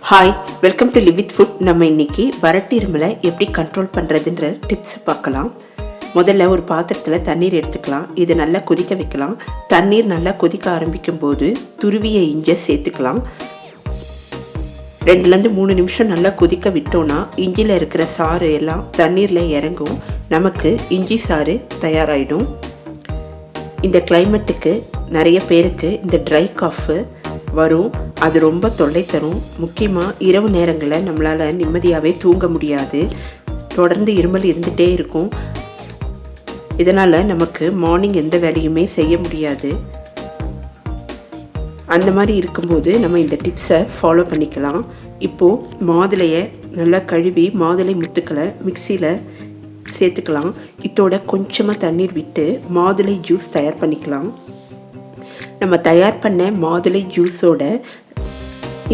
Hi, welcome to live with food. நம்ம இன்னைக்கு வறட்டு இருமலை எப்படி கண்ட்ரோல் பண்ணுறதுன்ற டிப்ஸ் பார்க்கலாம். முதல்ல ஒரு பாத்திரத்தில் தண்ணீர் எடுத்துக்கலாம். இது நல்லா கொதிக்க வைக்கலாம். தண்ணீர் நல்லா கொதிக்க ஆரம்பிக்கும் போது துருவிய இஞ்சி சேர்த்துக்கலாம். 2-3 நிமிஷம் நல்லா கொதிக்க விட்டோன்னா இஞ்சியில் இருக்கிற சாறு எல்லாம் தண்ணீரில் இறங்கும். நமக்கு இஞ்சி சாறு தயாராகிடும். இந்த கிளைமேட்டுக்கு நிறைய பேருக்கு இந்த ட்ரை காஃபு வரும். அது ரொம்ப தொல்லை தரும். முக்கியமாக இரவு நேரங்களில் நம்மளால் நிம்மதியாகவே தூங்க முடியாது. தொடர்ந்து இருமல் இருந்துகிட்டே இருக்கும். இதனால் நமக்கு மார்னிங் எந்த வேலையுமே செய்ய முடியாது. அந்த மாதிரி இருக்கும்போது நம்ம இந்த டிப்ஸை ஃபாலோ பண்ணிக்கலாம். இப்போது மாதுளையை நல்லா கழுவி மாதுளை முத்துக்களை மிக்சியில் சேர்த்துக்கலாம். இதோட கொஞ்சமாக தண்ணீர் விட்டு மாதுளை ஜூஸ் தயார் பண்ணிக்கலாம். நம்ம தயார் பண்ண மாதுளை ஜூஸோட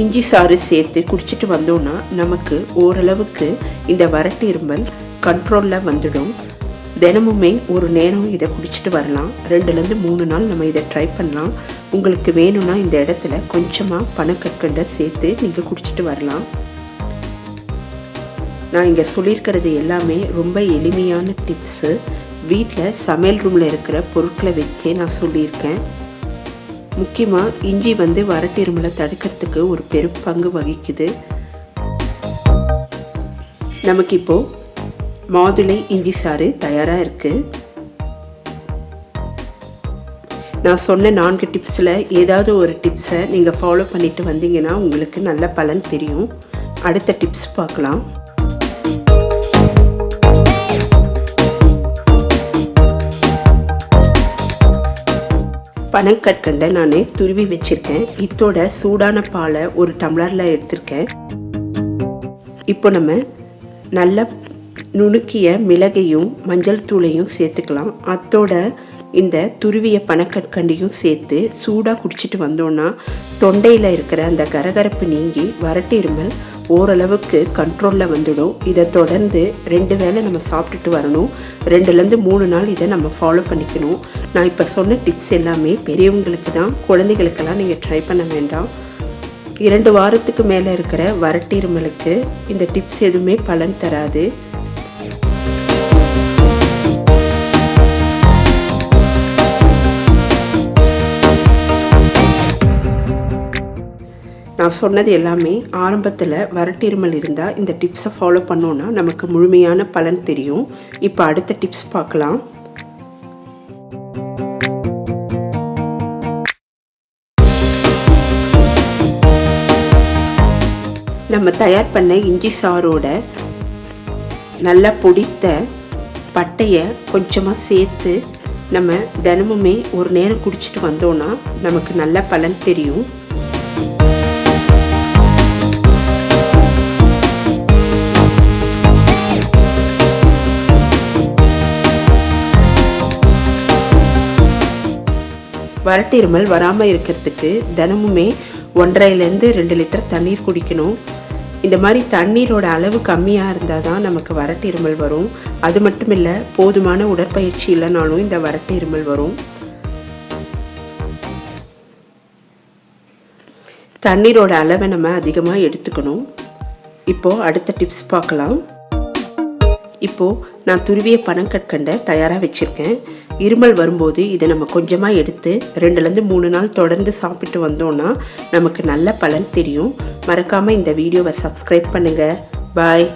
இஞ்சி சாறு சேர்த்து குடிச்சிட்டு வந்தோன்னா நமக்கு ஓரளவுக்கு இந்த வறட்டு இருமல் கண்ட்ரோலில் வந்துடும். தினமுமே ஒரு நேரம் இதை குடிச்சிட்டு வரலாம். 2-3 நாள் நம்ம இதை ட்ரை பண்ணலாம். உங்களுக்கு வேணும்னா இந்த இடத்துல கொஞ்சமாக பனக்கற்கண்டை சேர்த்து நீங்கள் குடிச்சிட்டு வரலாம். நான் இங்கே சொல்லியிருக்கிறது எல்லாமே ரொம்ப எளிமையான டிப்ஸு. வீட்டில் சமையல் ரூமில் இருக்கிற பொருட்களை வச்சே நான் சொல்லியிருக்கேன். முக்கியமாக இஞ்சி வறட்டு இருமலை தடுக்கிறதுக்கு ஒரு பெரும் பங்கு வகிக்குது. நமக்கு இப்போது மாதுளை இஞ்சி சாறு தயாராக இருக்குது. நான் சொன்ன 4 டிப்ஸில் ஏதாவது ஒரு டிப்ஸை நீங்கள் ஃபாலோ பண்ணிட்டு வந்தீங்கன்னா உங்களுக்கு நல்ல பலன் தெரியும். அடுத்த டிப்ஸ் பார்க்கலாம். பனங்கற்கண்டை நான் துருவி வச்சுருக்கேன். இதோட சூடான பாலை ஒரு டம்ளரில் எடுத்திருக்கேன். இப்போ நம்ம நல்ல நுணுக்கிய மிளகையும் மஞ்சள் தூளையும் சேர்த்துக்கலாம். அதோட இந்த துருவிய பனக்கற்கண்டையும் சேர்த்து சூடாக குடிச்சிட்டு வந்தோன்னா தொண்டையில் இருக்கிற அந்த கரகரப்பு நீங்கி வறட்டு இருமல் ஓரளவுக்கு கண்ட்ரோலில் வந்துடும். இதை தொடர்ந்து 2 வேளை நம்ம சாப்பிட்டுட்டு வரணும். 2-3 நாள் இதை நம்ம ஃபாலோ பண்ணிக்கணும். நான் இப்போ சொன்ன டிப்ஸ் எல்லாமே பெரியவங்களுக்கு தான், குழந்தைகளுக்கெல்லாம் நீங்கள் ட்ரை பண்ண வேண்டாம். 2 வாரத்துக்கு மேலே இருக்கிற வறட்டு இருமலுக்கு இந்த டிப்ஸ் எதுவுமே பலன் தராது. நான் சொன்னது எல்லாமே ஆரம்பத்தில் வறட்டு இருமல் இருந்தால் இந்த டிப்ஸை ஃபாலோ பண்ணோன்னா நமக்கு முழுமையான பலன் தெரியும். இப்போ அடுத்த டிப்ஸ் பார்க்கலாம். நம்ம தயார் பண்ண இஞ்சி சாரோட நல்லா பொடித்த பட்டையை கொஞ்சமாக சேர்த்து நம்ம தினமுமே ஒரு நேரம் குடிச்சிட்டு வந்தோன்னா நமக்கு நல்ல பலன் தெரியும். வறட்டு இருமல் வராமல் இருக்கிறதுக்கு தினமுமே 1.5-2 லிட்டர் தண்ணீர் குடிக்கணும். இந்த மாதிரி தண்ணீரோட அளவு கம்மியாக இருந்தால் தான் நமக்கு வறட்டு இருமல் வரும். அது மட்டும் இல்லை, போதுமான உடற்பயிற்சி இல்லைனாலும் இந்த வறட்டு இருமல் வரும். தண்ணீரோட அளவை நம்ம அதிகமாக எடுத்துக்கணும். இப்போது அடுத்த டிப்ஸ் பார்க்கலாம். இப்போது நான் துருவிய பனங்கற்கண்டை தயாராக வச்சுருக்கேன். இருமல் வரும்போது இதை நம்ம கொஞ்சமாக எடுத்து 2-3 நாள் தொடர்ந்து சாப்பிட்டு வந்தோன்னா நமக்கு நல்ல பலன் தெரியும். மறக்காமல் இந்த வீடியோவை சப்ஸ்கிரைப் பண்ணுங்கள். பாய்.